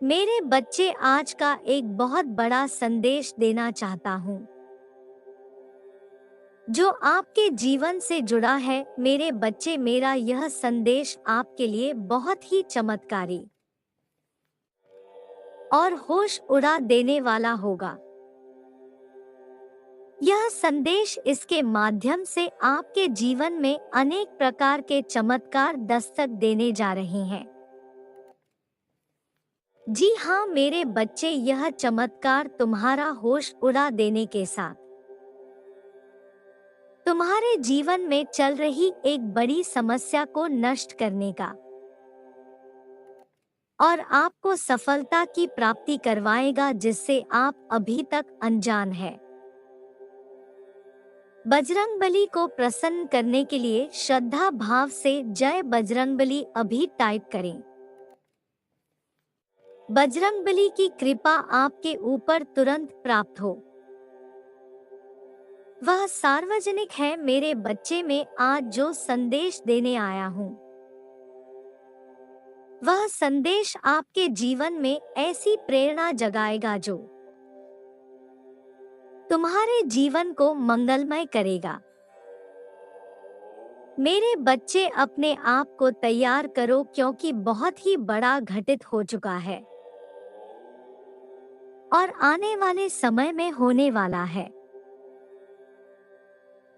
मेरे बच्चे, आज का एक बहुत बड़ा संदेश देना चाहता हूँ जो आपके जीवन से जुड़ा है। मेरे बच्चे, मेरा यह संदेश आपके लिए बहुत ही चमत्कारी और होश उड़ा देने वाला होगा। यह संदेश इसके माध्यम से आपके जीवन में अनेक प्रकार के चमत्कार दस्तक देने जा रहे हैं। जी हाँ मेरे बच्चे, यह चमत्कार तुम्हारा होश उड़ा देने के साथ तुम्हारे जीवन में चल रही एक बड़ी समस्या को नष्ट करने का और आपको सफलता की प्राप्ति करवाएगा, जिससे आप अभी तक अनजान हैं। बजरंगबली को प्रसन्न करने के लिए श्रद्धा भाव से जय बजरंगबली अभी टाइप करें। बजरंगबली की कृपा आपके ऊपर तुरंत प्राप्त हो। वह सार्वजनिक है मेरे बच्चे। में आज जो संदेश देने आया हूँ, वह संदेश आपके जीवन में ऐसी प्रेरणा जगाएगा जो तुम्हारे जीवन को मंगलमय करेगा। मेरे बच्चे, अपने आप को तैयार करो, क्योंकि बहुत ही बड़ा घटित हो चुका है और आने वाले समय में होने वाला है।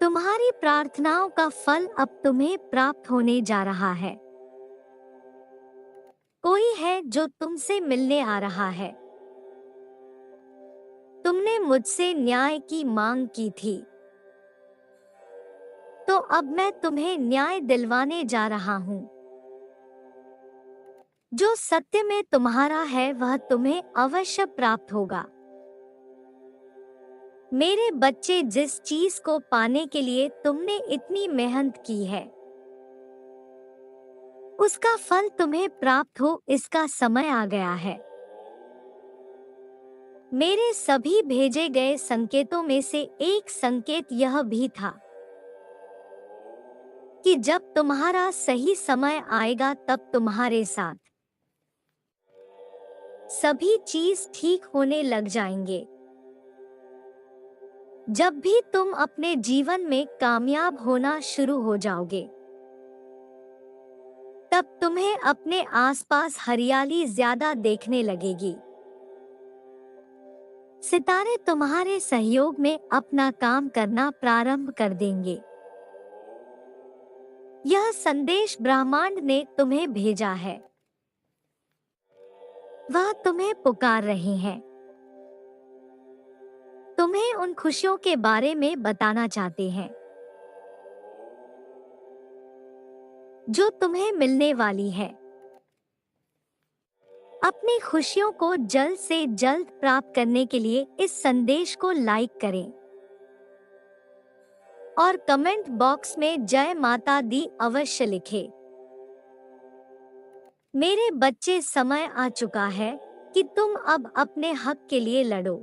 तुम्हारी प्रार्थनाओं का फल अब तुम्हें प्राप्त होने जा रहा है। कोई है जो तुमसे मिलने आ रहा है। तुमने मुझसे न्याय की मांग की थी, तो अब मैं तुम्हें न्याय दिलवाने जा रहा हूँ। जो सत्य में तुम्हारा है वह तुम्हें अवश्य प्राप्त होगा। मेरे बच्चे, जिस चीज को पाने के लिए तुमने इतनी मेहनत की है, उसका फल तुम्हें प्राप्त हो, इसका समय आ गया है। मेरे सभी भेजे गए संकेतों में से एक संकेत यह भी था कि जब तुम्हारा सही समय आएगा, तब तुम्हारे साथ सभी चीज ठीक होने लग जाएंगे। जब भी तुम अपने जीवन में कामयाब होना शुरू हो जाओगे, तब तुम्हें अपने आसपास हरियाली ज्यादा देखने लगेगी। सितारे तुम्हारे सहयोग में अपना काम करना प्रारंभ कर देंगे। यह संदेश ब्रह्मांड ने तुम्हें भेजा है। वह तुम्हें पुकार रहे हैं। तुम्हें उन खुशियों के बारे में बताना चाहते हैं जो तुम्हें मिलने वाली है। अपनी खुशियों को जल्द से जल्द प्राप्त करने के लिए इस संदेश को लाइक करें और कमेंट बॉक्स में जय माता दी अवश्य लिखें। मेरे बच्चे, समय आ चुका है कि तुम अब अपने हक के लिए लड़ो।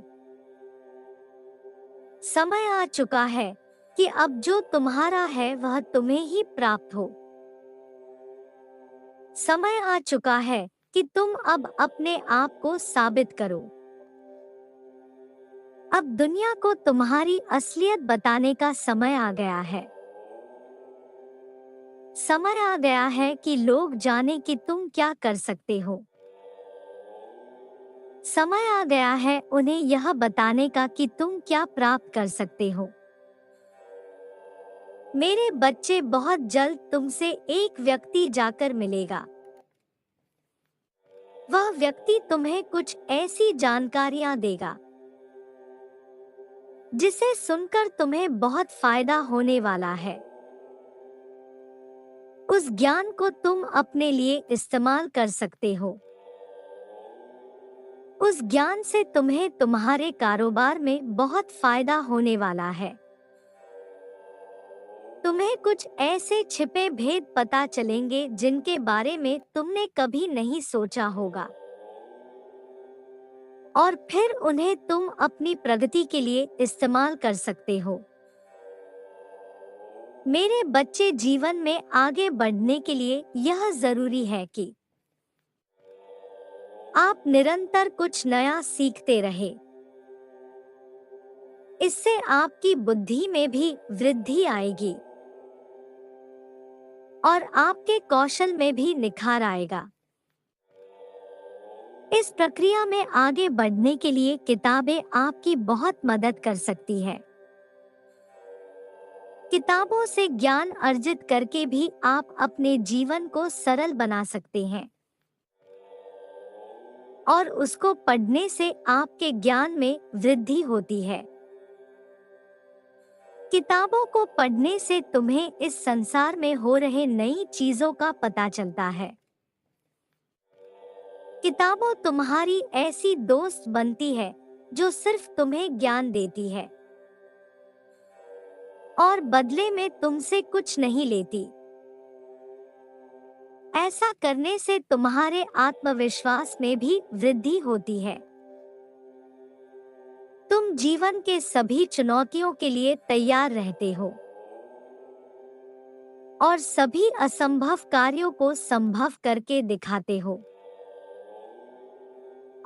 समय आ चुका है कि अब जो तुम्हारा है वह तुम्हें ही प्राप्त हो। समय आ चुका है कि तुम अब अपने आप को साबित करो। अब दुनिया को तुम्हारी असलियत बताने का समय आ गया है। समय आ गया है कि लोग जाने कि तुम क्या कर सकते हो। समय आ गया है उन्हें यह बताने का कि तुम क्या प्राप्त कर सकते हो। मेरे बच्चे, बहुत जल्द तुमसे एक व्यक्ति जाकर मिलेगा। वह व्यक्ति तुम्हें कुछ ऐसी जानकारियां देगा जिसे सुनकर तुम्हें बहुत फायदा होने वाला है। उस ज्ञान को तुम अपने लिए इस्तेमाल कर सकते हो। उस ज्ञान से तुम्हें तुम्हारे कारोबार में बहुत फायदा होने वाला है। तुम्हें कुछ ऐसे छिपे भेद पता चलेंगे जिनके बारे में तुमने कभी नहीं सोचा होगा, और फिर उन्हें तुम अपनी प्रगति के लिए इस्तेमाल कर सकते हो। मेरे बच्चे, जीवन में आगे बढ़ने के लिए यह जरूरी है कि आप निरंतर कुछ नया सीखते रहे। इससे आपकी बुद्धि में भी वृद्धि आएगी और आपके कौशल में भी निखार आएगा। इस प्रक्रिया में आगे बढ़ने के लिए किताबें आपकी बहुत मदद कर सकती है। किताबों से ज्ञान अर्जित करके भी आप अपने जीवन को सरल बना सकते हैं और उसको पढ़ने से आपके ज्ञान में वृद्धि होती है। किताबों को पढ़ने से तुम्हें इस संसार में हो रहे नई चीजों का पता चलता है। किताबों तुम्हारी ऐसी दोस्त बनती है जो सिर्फ तुम्हें ज्ञान देती है और बदले में तुमसे कुछ नहीं लेती। ऐसा करने से तुम्हारे आत्मविश्वास में भी वृद्धि होती है। तुम जीवन के सभी चुनौतियों के लिए तैयार रहते हो और सभी असंभव कार्यों को संभव करके दिखाते हो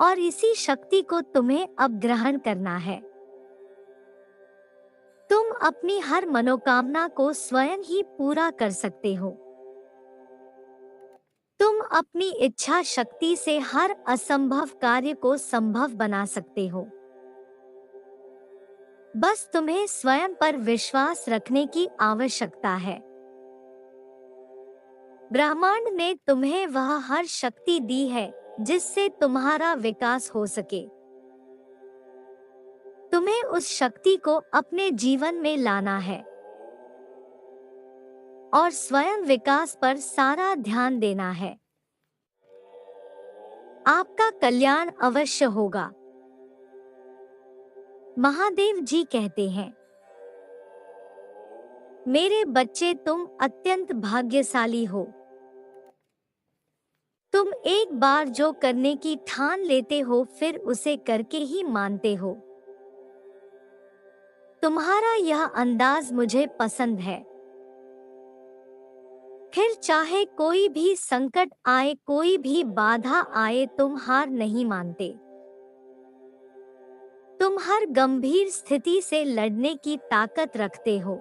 और इसी शक्ति को तुम्हें अब ग्रहण करना है। तुम अपनी हर मनोकामना को स्वयं ही पूरा कर सकते हो। तुम अपनी इच्छा शक्ति से हर असंभव कार्य को संभव बना सकते हो। बस तुम्हें स्वयं पर विश्वास रखने की आवश्यकता है। ब्रह्मांड ने तुम्हें वह हर शक्ति दी है जिससे तुम्हारा विकास हो सके। तुम्हें उस शक्ति को अपने जीवन में लाना है और स्वयं विकास पर सारा ध्यान देना है। आपका कल्याण अवश्य होगा। महादेव जी कहते हैं, मेरे बच्चे तुम अत्यंत भाग्यशाली हो। तुम एक बार जो करने की ठान लेते हो फिर उसे करके ही मानते हो। तुम्हारा यह अंदाज मुझे पसंद है। फिर चाहे कोई भी संकट आए, कोई भी बाधा आए, तुम हार नहीं मानते। तुम हर गंभीर स्थिति से लड़ने की ताकत रखते हो।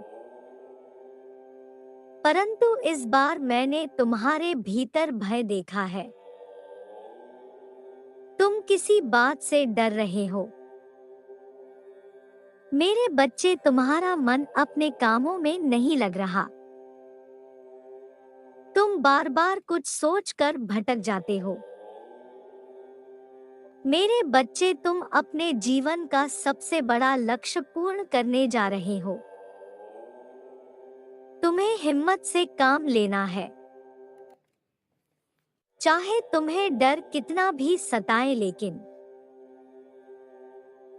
परंतु इस बार मैंने तुम्हारे भीतर भय देखा है। तुम किसी बात से डर रहे हो। मेरे बच्चे तुम्हारा मन अपने कामों में नहीं लग रहा। तुम बार बार कुछ सोचकर भटक जाते हो। मेरे बच्चे तुम अपने जीवन का सबसे बड़ा लक्ष्य पूर्ण करने जा रहे हो। तुम्हें हिम्मत से काम लेना है। चाहे तुम्हें डर कितना भी सताए, लेकिन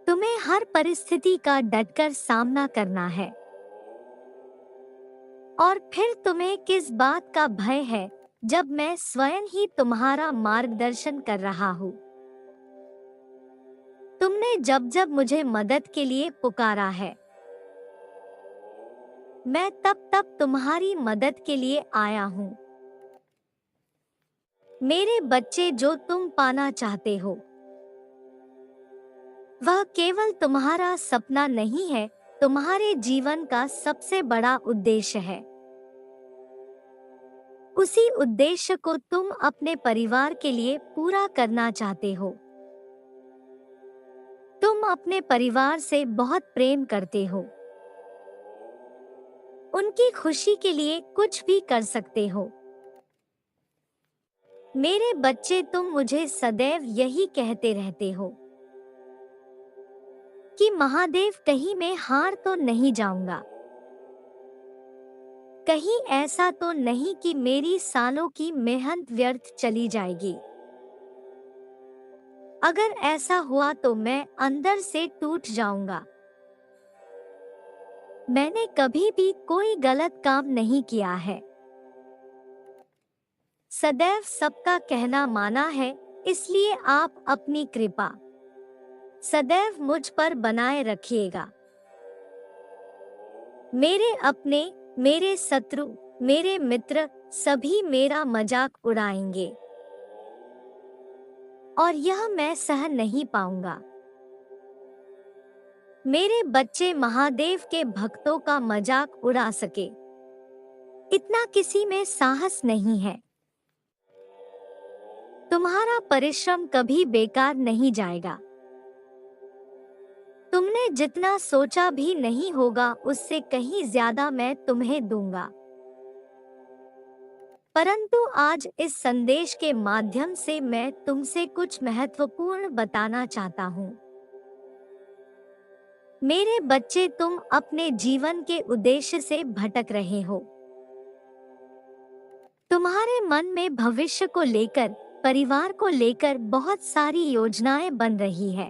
तुम्हें हर परिस्थिति का डटकर सामना करना है। और फिर तुम्हें किस बात का भय है जब मैं स्वयं ही तुम्हारा मार्गदर्शन कर रहा हूँ। तुमने जब जब मुझे मदद के लिए पुकारा है, मैं तब तब तुम्हारी मदद के लिए आया हूँ। मेरे बच्चे, जो तुम पाना चाहते हो वह केवल तुम्हारा सपना नहीं है, तुम्हारे जीवन का सबसे बड़ा उद्देश्य है। उसी उद्देश्य को तुम अपने परिवार के लिए पूरा करना चाहते हो। तुम अपने परिवार से बहुत प्रेम करते हो। उनकी खुशी के लिए कुछ भी कर सकते हो। मेरे बच्चे, तुम मुझे सदैव यही कहते रहते हो कि महादेव, कहीं मैं हार तो नहीं जाऊंगा। कहीं ऐसा तो नहीं कि मेरी सालों की मेहनत व्यर्थ चली जाएगी। अगर ऐसा हुआ तो मैं अंदर से टूट जाऊंगा। मैंने कभी भी कोई गलत काम नहीं किया है। सदैव सबका कहना माना है, इसलिए आप अपनी कृपा सदैव मुझ पर बनाए रखिएगा। मेरे अपने, मेरे शत्रु, मेरे मित्र सभी मेरा मजाक उड़ाएंगे। और यह मैं सहन नहीं पाऊंगा। मेरे बच्चे महादेव के भक्तों का मजाक उड़ा सके, इतना किसी में साहस नहीं है। तुम्हारा परिश्रम कभी बेकार नहीं जाएगा। तुमने जितना सोचा भी नहीं होगा उससे कहीं ज्यादा मैं तुम्हें दूंगा। परंतु आज इस संदेश के माध्यम से मैं तुमसे कुछ महत्वपूर्ण बताना चाहता हूँ। मेरे बच्चे, तुम अपने जीवन के उद्देश्य से भटक रहे हो। तुम्हारे मन में भविष्य को लेकर, परिवार को लेकर बहुत सारी योजनाएं बन रही है।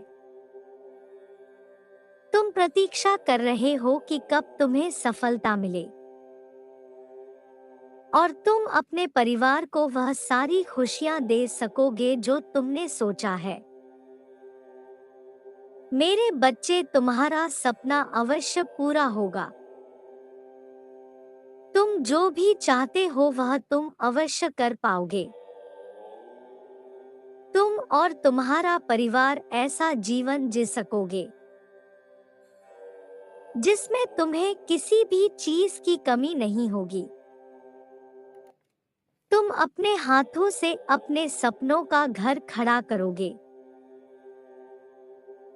तुम प्रतीक्षा कर रहे हो कि कब तुम्हें सफलता मिले और तुम अपने परिवार को वह सारी खुशियां दे सकोगे जो तुमने सोचा है। मेरे बच्चे, तुम्हारा सपना अवश्य पूरा होगा। तुम जो भी चाहते हो वह तुम अवश्य कर पाओगे। तुम और तुम्हारा परिवार ऐसा जीवन जी सकोगे जिसमें तुम्हें किसी भी चीज की कमी नहीं होगी। तुम अपने हाथों से अपने सपनों का घर खड़ा करोगे।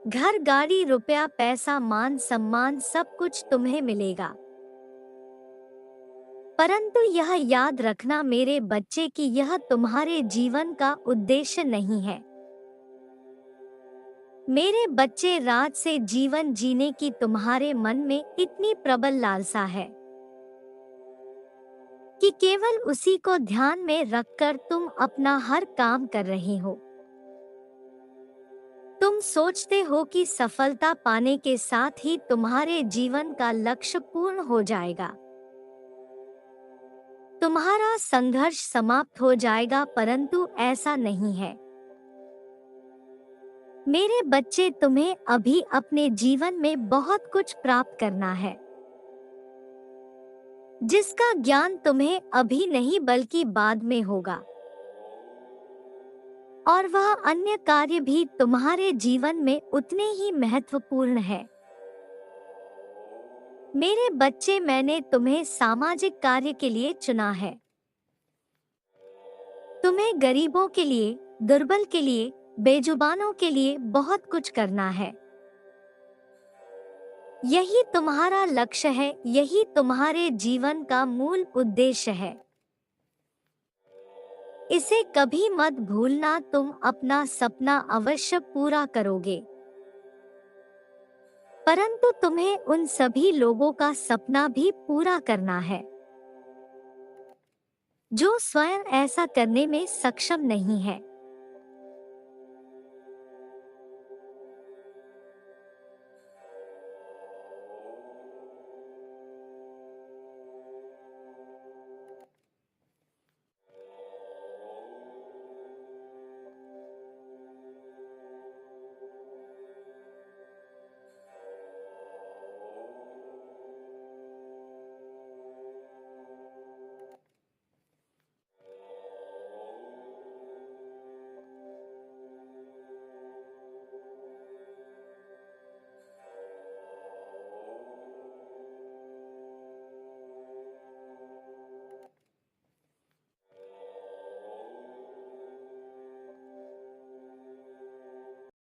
घर, गाड़ी, रुपया, पैसा, मान सम्मान सब कुछ तुम्हें मिलेगा। परंतु यह याद रखना मेरे बच्चे कि यह तुम्हारे जीवन का उद्देश्य नहीं है। मेरे बच्चे, राज से जीवन जीने की तुम्हारे मन में इतनी प्रबल लालसा है कि केवल उसी को ध्यान में रखकर तुम अपना हर काम कर रहे हो। तुम सोचते हो कि सफलता पाने के साथ ही तुम्हारे जीवन का लक्ष्य पूर्ण हो जाएगा, तुम्हारा संघर्ष समाप्त हो जाएगा, परंतु ऐसा नहीं है। मेरे बच्चे, तुम्हें अभी अपने जीवन में बहुत कुछ प्राप्त करना है, जिसका ज्ञान तुम्हें अभी नहीं बल्कि बाद में होगा। और वह अन्य कार्य भी तुम्हारे जीवन में उतने ही महत्वपूर्ण है। मेरे बच्चे, मैंने तुम्हें सामाजिक कार्य के लिए चुना है। तुम्हें गरीबों के लिए, दुर्बल के लिए, बेजुबानों के लिए बहुत कुछ करना है। यही तुम्हारा लक्ष्य है, यही तुम्हारे जीवन का मूल उद्देश्य है। इसे कभी मत भूलना। तुम अपना सपना अवश्य पूरा करोगे, परंतु तुम्हें उन सभी लोगों का सपना भी पूरा करना है जो स्वयं ऐसा करने में सक्षम नहीं है।